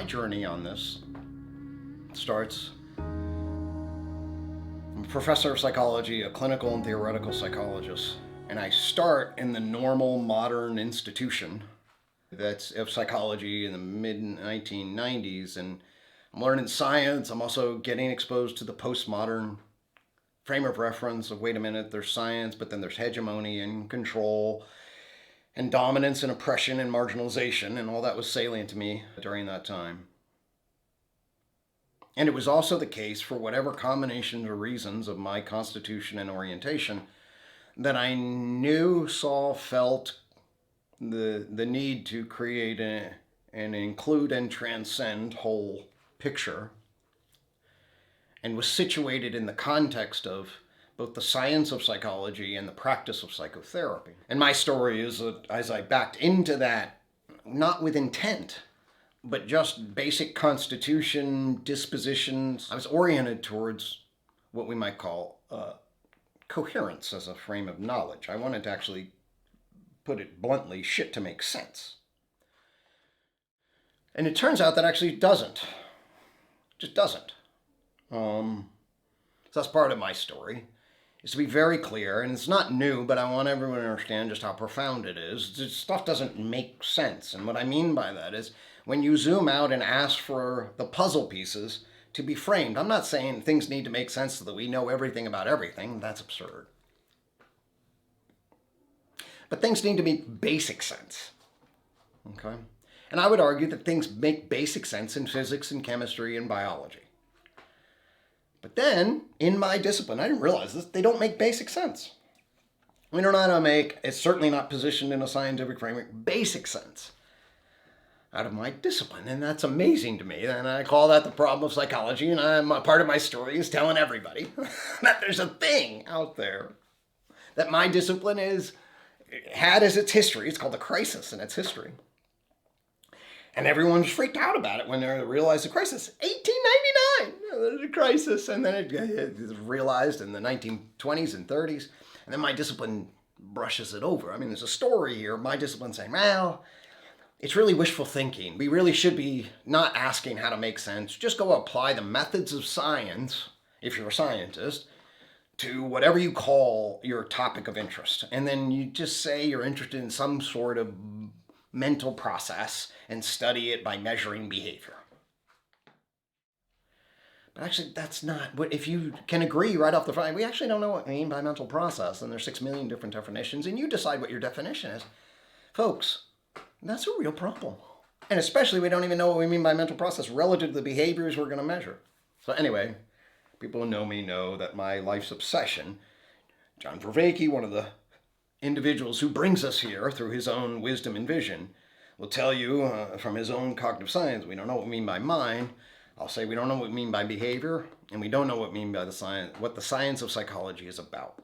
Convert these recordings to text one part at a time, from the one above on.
My journey on this starts. I'm a professor of psychology, a clinical and theoretical psychologist, and I start in the normal modern institution that's of psychology in the mid 1990s, and I'm learning science. I'm also getting exposed to the postmodern frame of reference of, wait a minute, there's science, but then there's hegemony and control and dominance and oppression and marginalization, and all that was salient to me during that time. And it was also the case, for whatever combinations or reasons of my constitution and orientation, that I knew, saw, felt the need to create and include and transcend whole picture, and was situated in the context of both the science of psychology and the practice of psychotherapy. And my story is that as I backed into that, not with intent, but just basic constitution, dispositions, I was oriented towards what we might call coherence as a frame of knowledge. I wanted to actually, put it bluntly, shit to make sense. And it turns out that actually doesn't. Just doesn't. So that's part of my story, is to be very clear, and it's not new, but I want everyone to understand just how profound it is. This stuff doesn't make sense. And what I mean by that is, when you zoom out and ask for the puzzle pieces to be framed, I'm not saying things need to make sense so that we know everything about everything. That's absurd. But things need to make basic sense. Okay? And I would argue that things make basic sense in physics and chemistry and biology. But then, in my discipline, I didn't realize this, they don't make basic sense. We don't know how to make, it's certainly not positioned in a scientific framework, basic sense out of my discipline. And that's amazing to me. And I call that the problem of psychology. And part of my story is telling everybody that there's a thing out there that my discipline had as its history. It's called the crisis in its history. And everyone was freaked out about it when they realized the crisis. 1899, there's a crisis. And then it was realized in the 1920s and 30s. And then my discipline brushes it over. I mean, there's a story here. My discipline saying, well, it's really wishful thinking. We really should be not asking how to make sense. Just go apply the methods of science, if you're a scientist, to whatever you call your topic of interest. And then you just say you're interested in some sort of mental process and study it by measuring behavior. But actually, that's not what, if you can agree right off the front, we actually don't know what we mean by mental process, and there's 6 million different definitions, and you decide what your definition is. Folks, that's a real problem. And especially we don't even know what we mean by mental process relative to the behaviors we're going to measure. So anyway, people who know me know that my life's obsession, John Vervaeke, one of the individuals who brings us here through his own wisdom and vision, will tell you from his own cognitive science, we don't know what we mean by mind. I'll say we don't know what we mean by behavior, and we don't know what we mean by the science, what the science of psychology is about.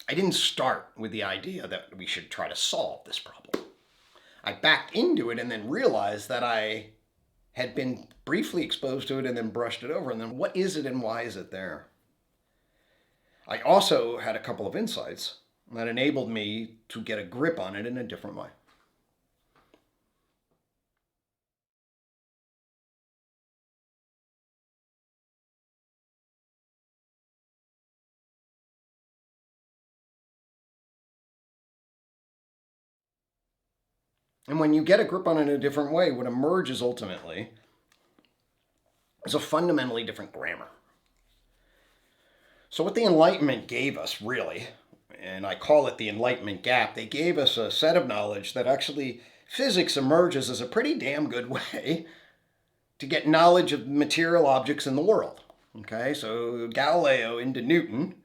I didn't start with the idea that we should try to solve this problem. I backed into it and then realized that I had been briefly exposed to it and then brushed it over. And then what is it and why is it there? I also had a couple of insights that enabled me to get a grip on it in a different way. And when you get a grip on it in a different way, what emerges ultimately is a fundamentally different grammar. So what the Enlightenment gave us, really, and I call it the Enlightenment gap, they gave us a set of knowledge that actually physics emerges as a pretty damn good way to get knowledge of material objects in the world. Okay, so Galileo into Newton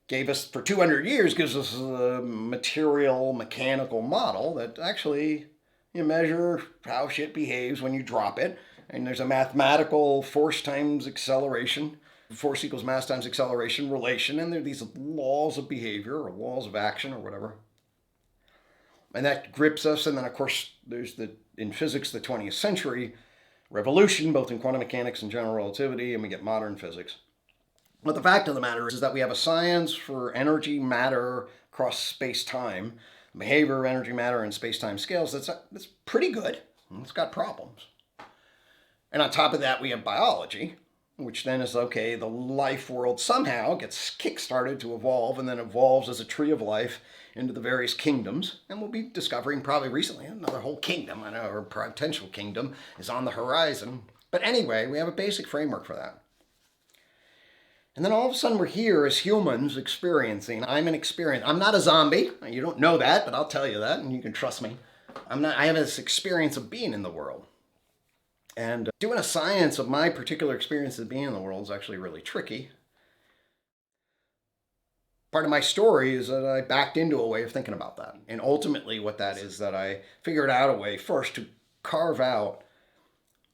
gave us, for 200 years, gives us a material mechanical model that actually you measure how shit behaves when you drop it. And there's a mathematical force times acceleration, force equals mass times acceleration relation, and there are these laws of behavior or laws of action or whatever. And that grips us. And then, of course, there's in physics, the 20th century revolution, both in quantum mechanics and general relativity, and we get modern physics. But the fact of the matter is that we have a science for energy, matter, across space-time behavior of energy, matter, and space-time scales, that's pretty good. It's got problems. And on top of that, we have biology, which then is, okay, the life world somehow gets kick-started to evolve and then evolves as a tree of life into the various kingdoms. And we'll be discovering probably recently another whole kingdom, or potential kingdom, is on the horizon. But anyway, we have a basic framework for that. And then all of a sudden we're here as humans experiencing. I'm not a zombie. You don't know that, but I'll tell you that, and you can trust me. I have this experience of being in the world. And doing a science of my particular experience of being in the world is actually really tricky. Part of my story is that I backed into a way of thinking about that. And ultimately what that is that I figured out a way first to carve out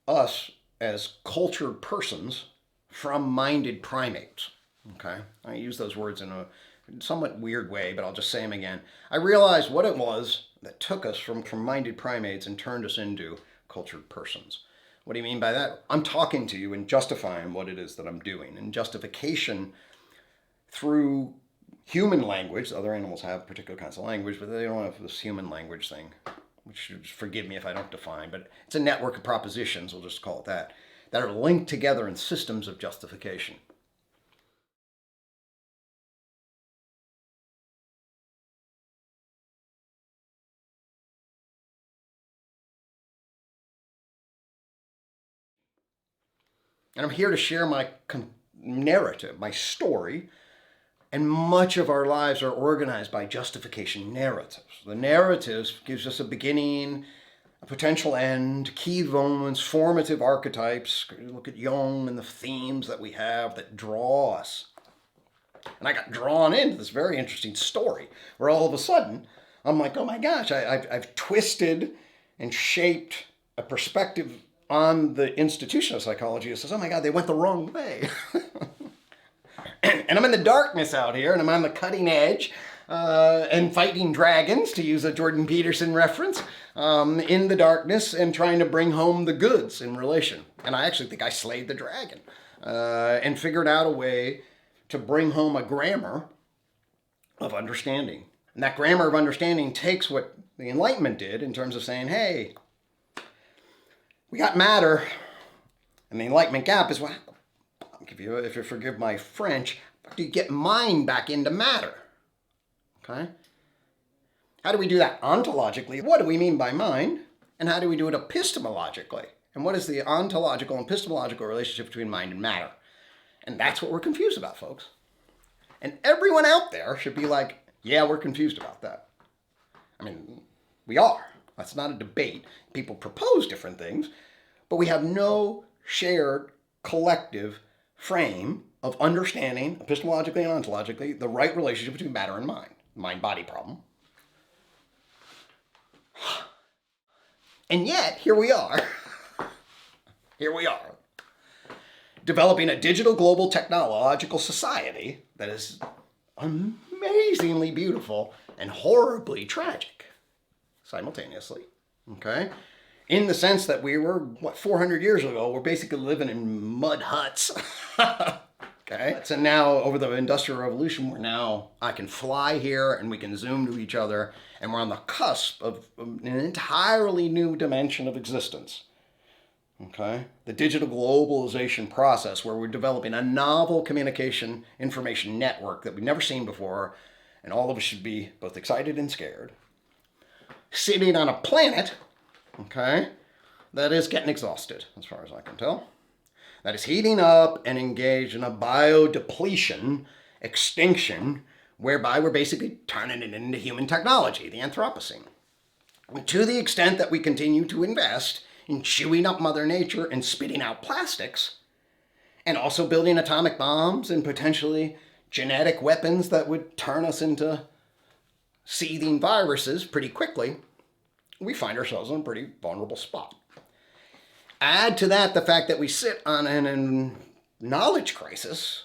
us as cultured persons from minded primates. Okay? I use those words in a somewhat weird way, but I'll just say them again. I realized what it was that took us from minded primates and turned us into cultured persons. What do you mean by that? I'm talking to you and justifying what it is that I'm doing. And justification through human language. Other animals have particular kinds of language, but they don't have this human language thing, which, forgive me if I don't define, but it's a network of propositions, we'll just call it that are linked together in systems of justification. And I'm here to share my narrative, my story, and much of our lives are organized by justification narratives. The narratives gives us a beginning, a potential end, key moments, formative archetypes. Look at Jung and the themes that we have that draw us. And I got drawn into this very interesting story where all of a sudden I'm like, oh my gosh, I've twisted and shaped a perspective on the institution of psychology. It says, oh my God, they went the wrong way. And I'm in the darkness out here, and I'm on the cutting edge and fighting dragons, to use a Jordan Peterson reference, in the darkness and trying to bring home the goods in relation. And I actually think I slayed the dragon and figured out a way to bring home a grammar of understanding. And that grammar of understanding takes what the Enlightenment did in terms of saying, hey, we got matter, and the Enlightenment gap is what, if you forgive my French, do you get mind back into matter? Okay? How do we do that ontologically? What do we mean by mind? And how do we do it epistemologically? And what is the ontological and epistemological relationship between mind and matter? And that's what we're confused about, folks. And everyone out there should be like, yeah, we're confused about that. I mean, we are. That's not a debate. People propose different things, but we have no shared collective frame of understanding, epistemologically and ontologically, the right relationship between matter and mind. Mind-body problem. And yet, here we are. Here we are. Developing a digital global technological society that is amazingly beautiful and horribly tragic simultaneously. Okay? In the sense that we were, 400 years ago, we're basically living in mud huts. Okay? And now, over the Industrial Revolution, I can fly here and we can zoom to each other, and we're on the cusp of an entirely new dimension of existence. Okay? The digital globalization process, where we're developing a novel communication information network that we've never seen before, and all of us should be both excited and scared. Sitting on a planet, okay, that is getting exhausted, as far as I can tell. That is heating up and engaged in a biodepletion, extinction, whereby we're basically turning it into human technology, the Anthropocene. And to the extent that we continue to invest in chewing up Mother Nature and spitting out plastics, and also building atomic bombs and potentially genetic weapons that would turn us into seething viruses pretty quickly, we find ourselves in a pretty vulnerable spot. Add to that the fact that we sit on a knowledge crisis,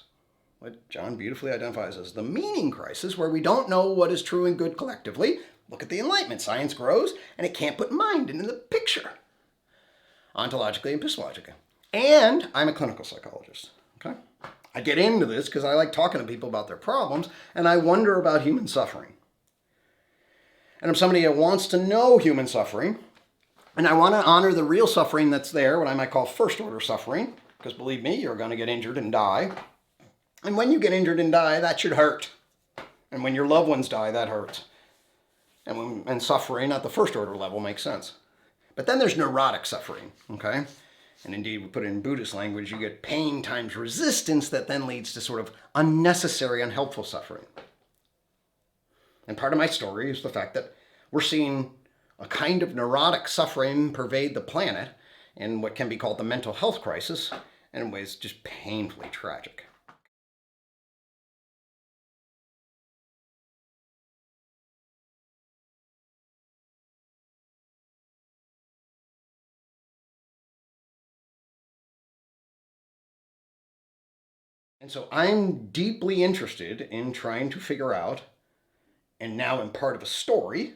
what John beautifully identifies as the meaning crisis, where we don't know what is true and good collectively. Look at the Enlightenment. Science grows, and it can't put mind into the picture, ontologically and epistemologically. And I'm a clinical psychologist. Okay? I get into this because I like talking to people about their problems, and I wonder about human suffering. and I'm somebody that wants to know human suffering, and I want to honor the real suffering that's there, what I might call first order suffering, because believe me, you're going to get injured and die. And when you get injured and die, that should hurt. And when your loved ones die, that hurts. And suffering at the first order level makes sense. But then there's neurotic suffering, okay? And indeed, we put it in Buddhist language, you get pain times resistance that then leads to sort of unnecessary, unhelpful suffering. And part of my story is the fact that we're seeing a kind of neurotic suffering pervade the planet in what can be called the mental health crisis, and in ways just painfully tragic. And so I'm deeply interested in trying to figure out, and now am part of a story,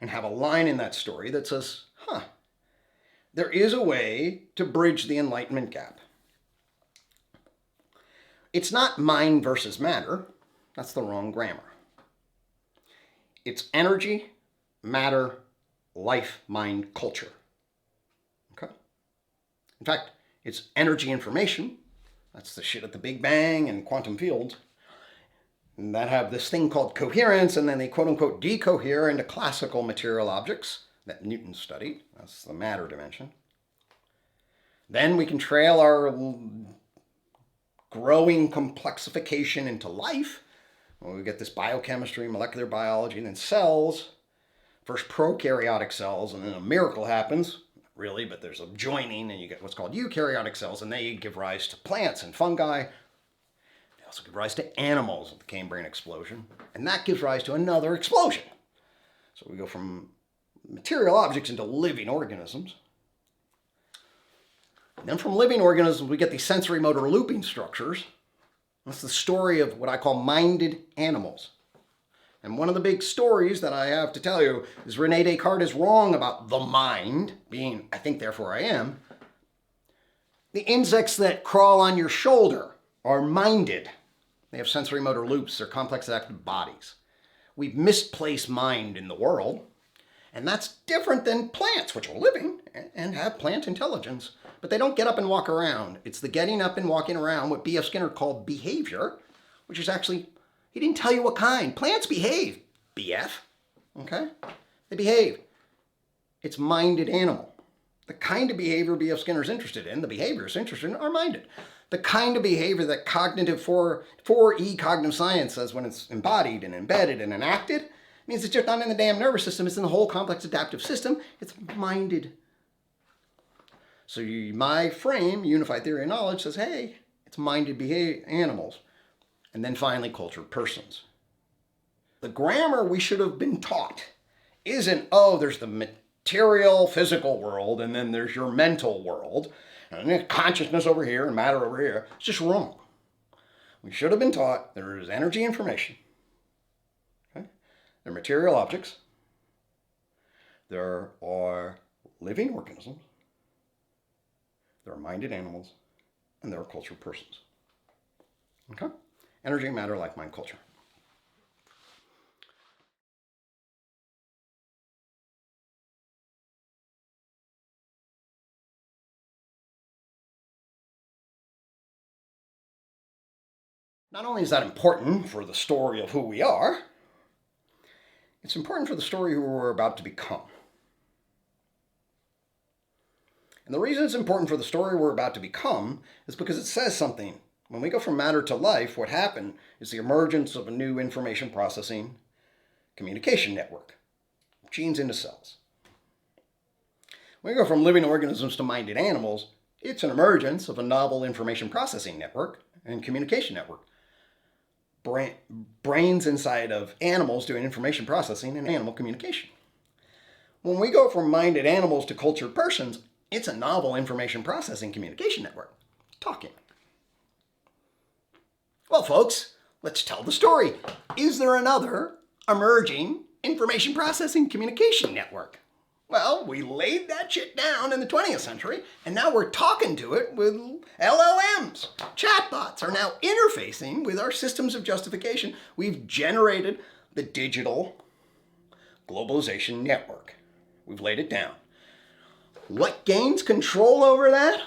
and have a line in that story that says, there is a way to bridge the Enlightenment gap. It's not mind versus matter. That's the wrong grammar. It's energy, matter, life, mind, culture. Okay? In fact, it's energy information. That's the shit at the Big Bang and quantum fields. And that have this thing called coherence, and then they quote unquote decohere into classical material objects that Newton studied. That's the matter dimension. Then we can trail our growing complexification into life. Well, we get this biochemistry, molecular biology, and then cells. First prokaryotic cells, and then a miracle happens. Really, but there's a joining, and you get what's called eukaryotic cells, and they give rise to plants and fungi. They also give rise to animals with the Cambrian explosion, and that gives rise to another explosion. So we go from material objects into living organisms. And then from living organisms, we get these sensory motor looping structures. That's the story of what I call minded animals. And one of the big stories that I have to tell you is Rene Descartes is wrong about the mind being, I think, therefore I am. The insects that crawl on your shoulder are minded. They have sensory motor loops. They're complex active bodies. We've misplaced mind in the world. And that's different than plants, which are living and have plant intelligence. But they don't get up and walk around. It's the getting up and walking around, what B.F. Skinner called behavior, which is actually, he didn't tell you what kind. Plants behave, BF. Okay? They behave. It's minded animal. The kind of behavior B.F. Skinner's interested in, the behaviorists interested in, are minded. The kind of behavior that cognitive 4E cognitive science says when it's embodied and embedded and enacted, means it's just not in the damn nervous system, it's in the whole complex adaptive system. It's minded. So my frame, unified theory of knowledge, says, hey, it's minded animals. And then finally, cultured persons. The grammar we should have been taught isn't, oh, there's the material, physical world, and then there's your mental world, and then consciousness over here and matter over here. It's just wrong. We should have been taught there is energy information. Okay? There are material objects. There are living organisms. There are minded animals. And there are cultured persons. Okay? Energy, matter, life, mind, culture. Not only is that important for the story of who we are, it's important for the story who we're about to become. And the reason it's important for the story we're about to become is because it says something. When we go from matter to life, what happened is the emergence of a new information processing communication network, genes into cells. When we go from living organisms to minded animals, it's an emergence of a novel information processing network and communication network. Brains inside of animals doing information processing and animal communication. When we go from minded animals to cultured persons, it's a novel information processing communication network. Talking. Well, folks, let's tell the story. Is there another emerging information processing communication network? Well, we laid that shit down in the 20th century, and now we're talking to it with LLMs. Chatbots are now interfacing with our systems of justification. We've generated the digital globalization network. We've laid it down. What gains control over that?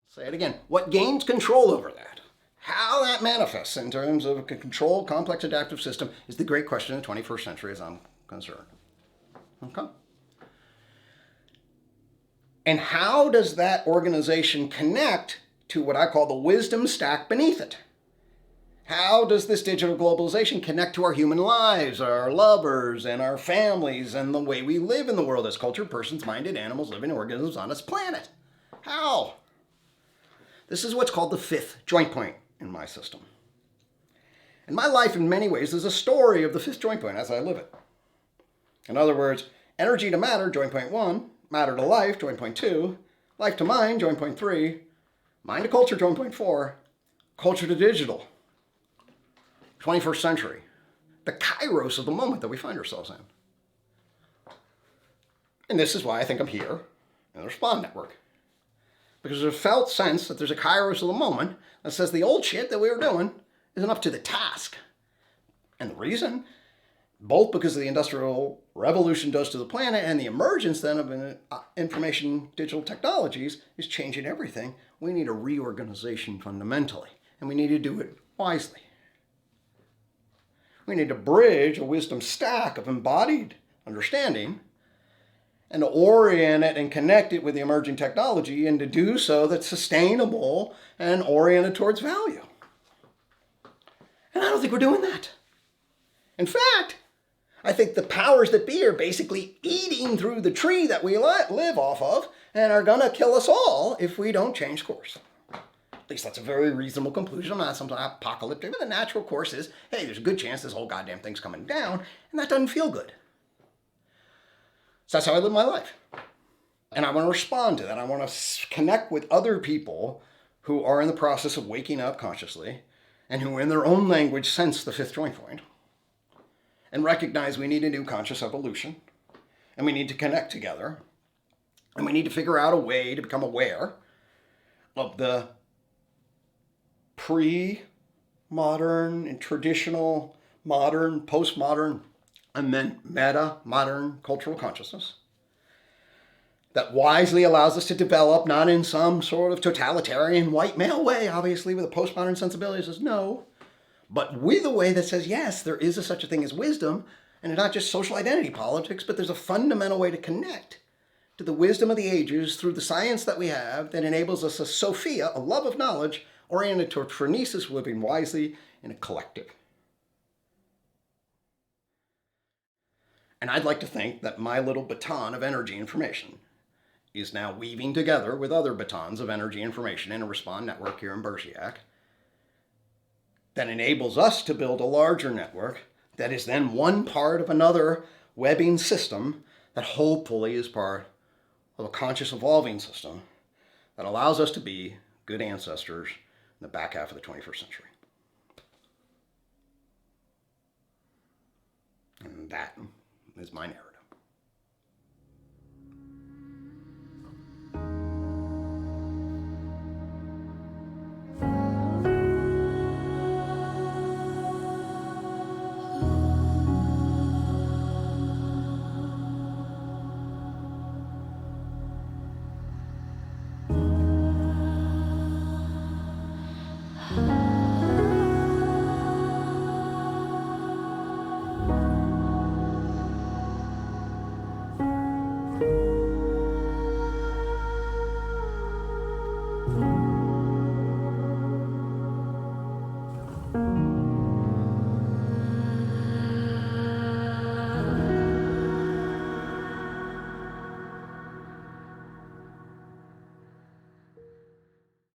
Say it again. What gains control over that? How that manifests in terms of a controlled, complex, adaptive system is the great question of the 21st century as I'm concerned. Okay? And how does that organization connect to what I call the wisdom stack beneath it? How does this digital globalization connect to our human lives, our lovers, and our families, and the way we live in the world as cultured, persons, minded, animals, living organisms on this planet? How? This is what's called the fifth joint point in my system. And my life, in many ways, is a story of the fifth joint point as I live it. In other words, energy to matter, joint point 1, matter to life, joint point 2, life to mind, joint point 3, mind to culture, joint point 4, culture to digital, 21st century, the kairos of the moment that we find ourselves in. And this is why I think I'm here in the Respond Network. Because there's a felt sense that there's a kairos of the moment that says the old shit that we were doing isn't up to the task. And the reason, both because of the Industrial Revolution does to the planet and the emergence then of information digital technologies is changing everything. We need a reorganization fundamentally, and we need to do it wisely. We need to bridge a wisdom stack of embodied understanding and to orient it and connect it with the emerging technology, and to do so that's sustainable and oriented towards value. And I don't think we're doing that. In fact, I think the powers that be are basically eating through the tree that we live off of and are going to kill us all if we don't change course. At least that's a very reasonable conclusion. I'm not something apocalyptic, but the natural course is, hey, there's a good chance this whole goddamn thing's coming down, and that doesn't feel good. So that's how I live my life. And I want to respond to that. I want to connect with other people who are in the process of waking up consciously and who in their own language sense the fifth joint point and recognize we need a new conscious evolution and we need to connect together and we need to figure out a way to become aware of the pre-modern and traditional, modern, postmodern, and then meta-modern cultural consciousness that wisely allows us to develop, not in some sort of totalitarian white male way, obviously, with a postmodern sensibility that says no, but with a way that says, yes, there is such a thing as wisdom, and it's not just social identity politics, but there's a fundamental way to connect to the wisdom of the ages through the science that we have that enables us a Sophia, a love of knowledge, oriented toward phronesis, living wisely in a collective. And I'd like to think that my little baton of energy information is now weaving together with other batons of energy information in a Respond network here in Bergerac that enables us to build a larger network that is then one part of another webbing system that hopefully is part of a conscious evolving system that allows us to be good ancestors in the back half of the 21st century. And that is my narrative.